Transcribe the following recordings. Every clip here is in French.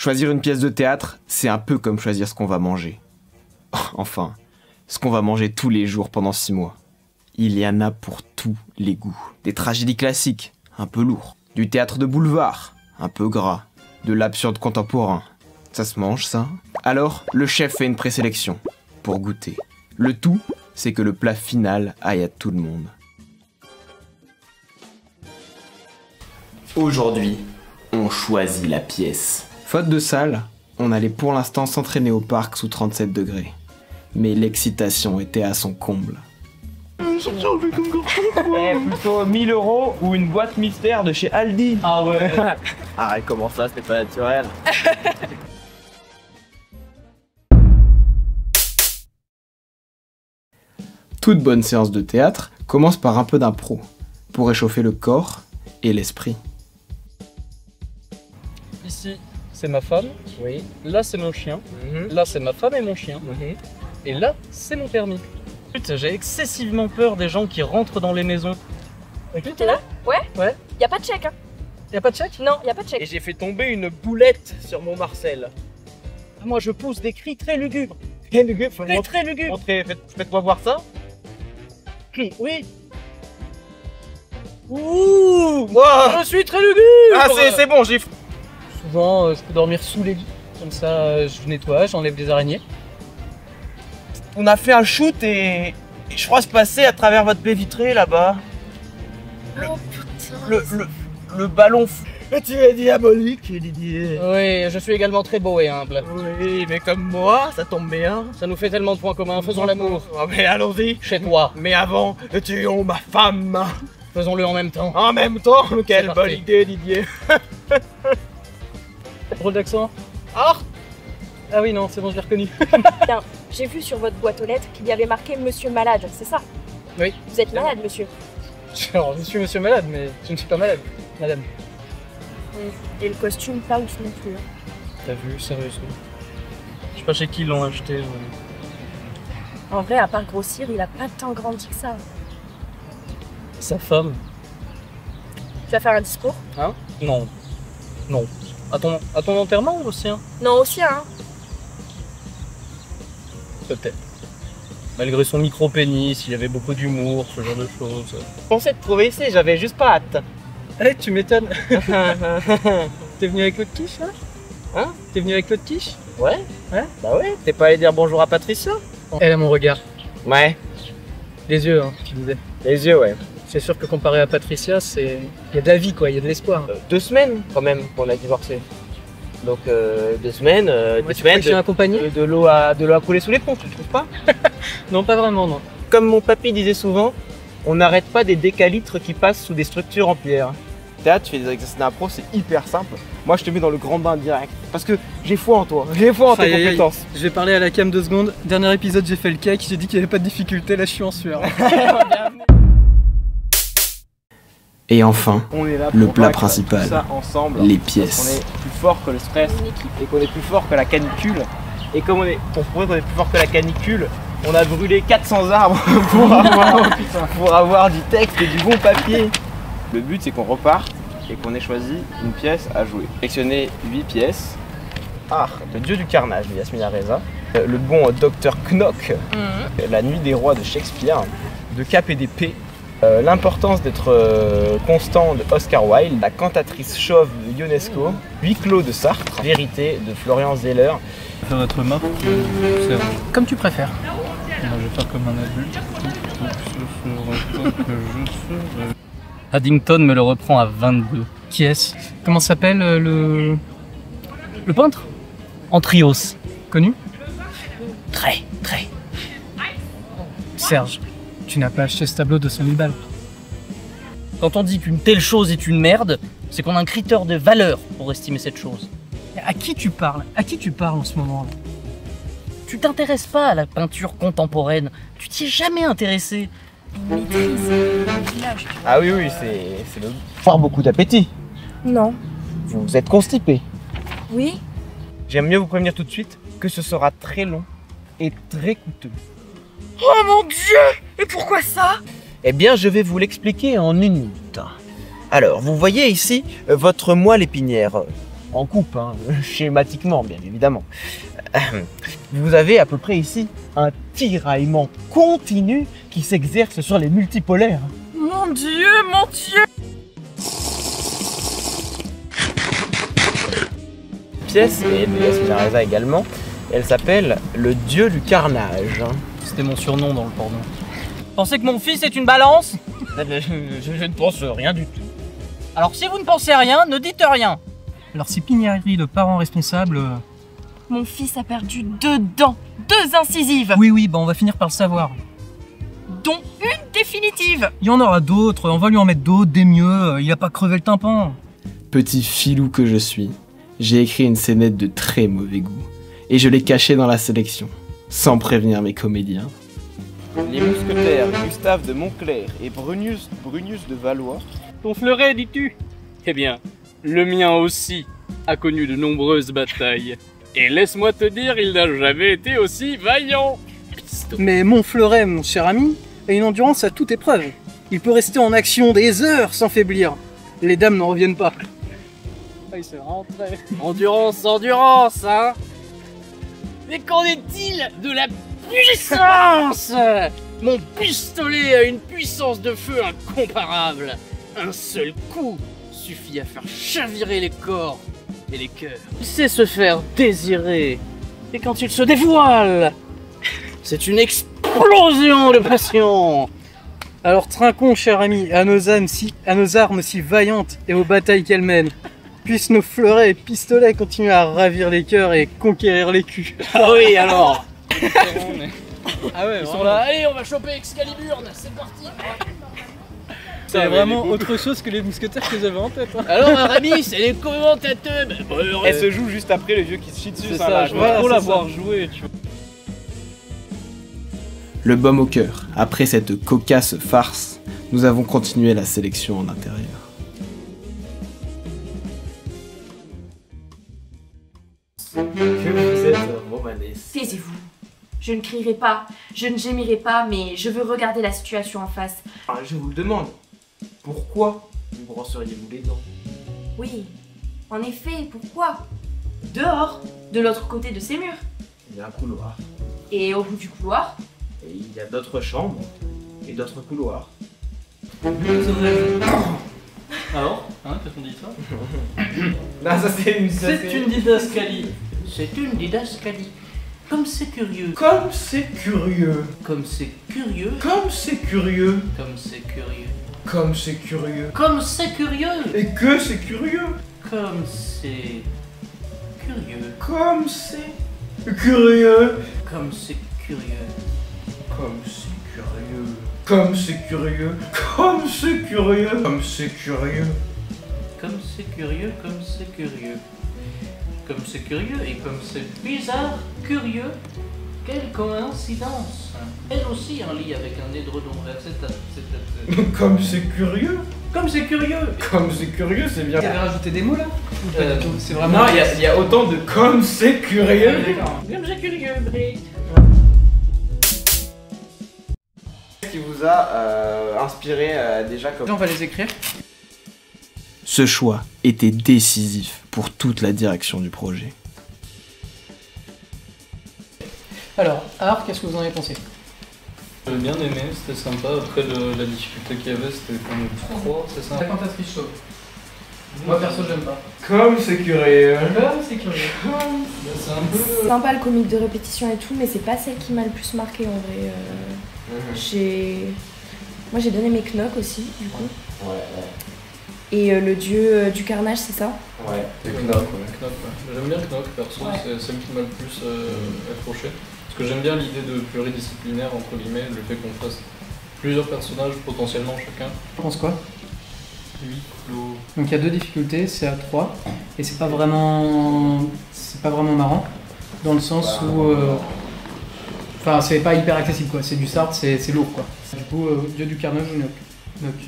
Choisir une pièce de théâtre, c'est un peu comme choisir ce qu'on va manger. Enfin, ce qu'on va manger tous les jours pendant 6 mois. Il y en a pour tous les goûts. Des tragédies classiques, un peu lourds. Du théâtre de boulevard, un peu gras. De l'absurde contemporain. Ça se mange, ça? Alors, le chef fait une présélection, pour goûter. Le tout, c'est que le plat final aille à tout le monde. Aujourd'hui, on choisit la pièce. Faute de salle, on allait pour l'instant s'entraîner au parc sous 37 degrés. Mais l'excitation était à son comble. Plutôt 1000 € ou une boîte mystère de chez Aldi. Ah ouais. Arrête, comment ça, c'est pas naturel. Toute bonne séance de théâtre commence par un peu d'impro, pour réchauffer le corps et l'esprit. Ici, c'est ma femme. Oui. Là, c'est mon chien. Là, c'est ma femme et mon chien. Et là, c'est mon permis. Putain, j'ai excessivement peur des gens qui rentrent dans les maisons. T'es là? Ouais. Ouais. Y a pas de chèque, hein? Y a pas de chèque? Non, y a pas de Et chèque. j'ai fait tomber une boulette sur mon Marcel. Moi, je pousse des cris très lugubres. Très lugubres, faut Très lugubres. montrer, faites-moi voir ça. Oui. Ouh, moi. Je suis très lugubre. Ah, c'est bon, j'ai. Souvent, je peux dormir sous les lits. Comme ça, je nettoie, j'enlève des araignées. On a fait un shoot et je crois se passer à travers votre baie vitrée là-bas. Oh putain. Le ballon. Tu es diabolique, Didier. Oui, je suis également très beau et humble. Oui, mais comme moi, ça tombe bien. Ça nous fait tellement de points communs, faisons l'amour. Oh, mais allons-y. Chez toi. Mais avant, tuons ma femme. Faisons-le en même temps. En même temps, quelle bonne parti. idée, Didier. Drôle d'accent. Ah, Ah oui, non, c'est bon, je l'ai reconnu. Tiens, j'ai vu sur votre boîte aux lettres qu'il y avait marqué Monsieur Malade, c'est ça? Oui. Vous êtes malade, monsieur? Alors, je suis monsieur malade, mais je ne suis pas malade, madame. Et le costume, pas ouf non plus. T'as vu, sérieusement. Je sais pas chez qui ils l'ont acheté. En vrai, à part grossir, il a pas tant grandi que ça. Sa femme. Tu vas faire un discours? Hein? Non. Non. À ton enterrement ou au sien? Non, aussi, hein? Peut-être. Malgré son micro-pénis, il y avait beaucoup d'humour, ce genre de choses. je pensais te trouver ici, j'avais juste pas hâte. Eh, tu m'étonnes. T'es venu avec l'autre quiche, là? Hein? T'es venu avec l'autre quiche? Ouais. Ouais. Bah ouais, t'es pas allé dire bonjour à Patricia? Elle a mon regard. Ouais. Les yeux, hein, tu disais. Les yeux, ouais. C'est sûr que comparé à Patricia, c'est... Il y a de la vie, quoi, il y a de l'espoir. 2 semaines quand même qu'on a divorcé. Donc 2 semaines, Moi, 2 tu crois semaines que je suis accompagné? de l'eau à couler sous les ponts, tu trouves pas? Non, pas vraiment, non. Comme mon papy disait souvent, on n'arrête pas des décalitres qui passent sous des structures en pierre. Théâtre, tu fais des exercices d'impro, c'est hyper simple. Moi, je te mets dans le grand bain direct. Parce que j'ai foi en toi, j'ai foi en tes Aïe, aïe, aïe. compétences. Je vais parler à la cam 2 secondes. Dernier épisode, j'ai fait le cake, j'ai dit qu'il n'y avait pas de difficulté, là je suis en sueur. Et enfin, On est là le pour plat vaincre principal, tout ça ensemble. les Parce pièces. qu'on est plus fort que le stress Une équipe. et qu'on est plus fort que la canicule. Et comme on est, pour prouver qu'on est plus fort que la canicule, on a brûlé 400 arbres pour avoir du texte et du bon papier. Le but, c'est qu'on reparte et qu'on ait choisi une pièce à jouer. Sélectionner 8 pièces. Ah, le dieu du carnage de Yasmina Reza. Le bon docteur Knock. La nuit des rois de Shakespeare. De Cap et d'épée. L'importance d'être constant de Oscar Wilde. La cantatrice chauve de Ionesco. Huis clos de Sartre. Vérité de Florian Zeller. Faire notre main pour que c'est Comme tu préfères. je vais faire comme un adulte. Ce sera pas que je serai. Paddington me le reprend à 22. Qui est-ce? Comment s'appelle le peintre? Antrios. Connu? Très. Serge, tu n'as pas acheté ce tableau de 100 000 balles. Quand on dit qu'une telle chose est une merde, c'est qu'on a un critère de valeur pour estimer cette chose. À qui tu parles? À qui tu parles en ce moment-là? Tu t'intéresses pas à la peinture contemporaine. Tu t'y es jamais intéressé. Il maîtrise le village, tu vois. Ah oui, c'est le... Fort beaucoup d'appétit. Non. Vous êtes constipé. Oui? J'aime mieux vous prévenir tout de suite que ce sera très long et très coûteux. Oh mon Dieu! Et pourquoi ça? Eh bien, je vais vous l'expliquer en une minute. Alors, vous voyez ici votre moelle épinière. en coupe, hein, schématiquement bien évidemment. Vous avez à peu près ici un tiraillement continu qui s'exerce sur les multipolaires. Mon Dieu, mon Dieu! Pièce, et PS Minareza également, elle s'appelle le dieu du carnage. C'était mon surnom dans le porno. Pensez que mon fils est une balance? Je ne pense rien du tout. Alors si vous ne pensez rien, ne dites rien. Alors si Pignari, le parent responsable... Mon fils a perdu 2 dents, 2 incisives, Oui, bah on va finir par le savoir. dont une définitive. Il y en aura d'autres, on va lui en mettre d'autres, des mieux, il a pas crevé le tympan. Petit filou que je suis, j'ai écrit une scénette de très mauvais goût. Et je l'ai cachée dans la sélection, sans prévenir mes comédiens. Les mousquetaires Gustave de Montclair et Brunius de Valois. Ton fleuret, dis-tu? Eh bien, le mien aussi a connu de nombreuses batailles. Et laisse-moi te dire, il n'a jamais été aussi vaillant. Mais mon fleuret, mon cher ami, a une endurance à toute épreuve. Il peut rester en action des heures sans faiblir. Les dames n'en reviennent pas. Ah, il se rentrait. Endurance, endurance, hein. Mais qu'en est-il de la puissance? Mon pistolet a une puissance de feu incomparable. Un seul coup suffit à faire chavirer les corps et les cœurs. Il sait se faire désirer. Et quand il se dévoile, c'est une explosion de passion. Alors trinquons, cher ami, à nos armes si vaillantes et aux batailles qu'elles mènent. Puissent nos fleurets et pistolets continuer à ravir les cœurs et conquérir les culs. Ah oui, alors. Ah ouais, Ils sont là. Allez, on va choper Excalibur, c'est parti. c'est vraiment autre chose que les mousquetaires que j'avais en tête. Hein. Alors, Aramis, c'est les commentateurs. Elle se joue juste après le vieux qui se chie dessus. C'est ça, ça, là, je voilà, veux trop c'est l'avoir ça. joué, tu vois. Le baume au cœur, après cette cocasse farce, nous avons continué la sélection en intérieur. Que vous êtes romanesque. Taisez-vous. Je ne crierai pas, je ne gémirai pas, mais je veux regarder la situation en face. Ah, je vous le demande, pourquoi vous brosseriez-vous les dents? Oui, en effet, pourquoi? Dehors, de l'autre côté de ces murs. Il y a un couloir, Et au bout du couloir, et il y a d'autres chambres, et d'autres couloirs. Alors, hein, qu'est-ce qu'on dit ça? Là, ça c'est une... C'est une didascalie. C'est une didascalie. Comme c'est curieux. Comme c'est curieux. Comme c'est curieux. Comme c'est curieux. Comme c'est curieux. Comme c'est curieux. Comme c'est curieux. Et que c'est curieux. Comme c'est curieux. Comme c'est curieux. Comme c'est curieux. Comme c'est curieux. Comme c'est curieux. Comme c'est curieux. Comme c'est curieux. Comme c'est curieux, comme c'est curieux. Comme c'est curieux et comme c'est bizarre, curieux. Quelle coïncidence. Elle aussi en lit avec un édredon vert. Comme c'est curieux. Comme c'est curieux. Comme c'est curieux, c'est bien. Vous avez rajouté des mots là Ou pas du tout C'est Non, vraiment... il y a autant de comme c'est curieux. Comme c'est curieux, Britt. Qu'est-ce qui vous a inspiré déjà comme... On va les écrire. Ce choix était décisif pour toute la direction du projet. Alors, Art, qu'est-ce que vous en avez pensé? J'ai bien aimé, c'était sympa. Après, la difficulté qu'il y avait, c'était qu'on est 3, c'est ça? La cantatrice chauve. Moi perso, j'aime pas. Comme c'est curieux. C'est curieux. C'est un peu... sympa le comique de répétition et tout, mais c'est pas celle qui m'a le plus marqué en vrai. Moi j'ai donné mes Knock aussi, du coup. Ouais. Et le dieu du carnage, c'est ça? Ouais. C'est Knock, ouais. J'aime bien Knock, perso, c'est celle qui m'a le plus accroché. Parce que j'aime bien l'idée de pluridisciplinaire, entre guillemets, le fait qu'on fasse plusieurs personnages potentiellement chacun. Tu penses quoi? 8 clos. Donc il y a 2 difficultés, c'est à 3, et c'est pas vraiment marrant, dans le sens où... Enfin, c'est pas hyper accessible quoi, c'est du Sartre, c'est lourd quoi. Du coup, dieu du carnage ou Knock.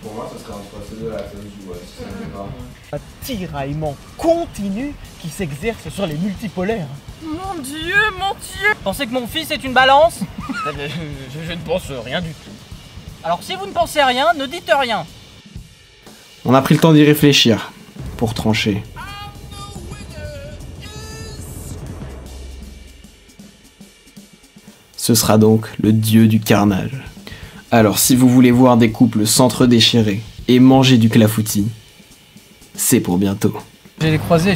Pour moi, ça serait entre ces deux-là, ça se joue, ouais, si c'est grave. Un tiraillement continu qui s'exerce sur les multipolaires. Mon Dieu, mon Dieu! Pensez que mon fils est une balance? Je ne pense rien du tout. Alors si vous ne pensez rien, ne dites rien. On a pris le temps d'y réfléchir pour trancher. Ce sera donc le dieu du carnage. Alors si vous voulez voir des couples s'entre-déchirer et manger du clafoutis, c'est pour bientôt. J'ai les croisés.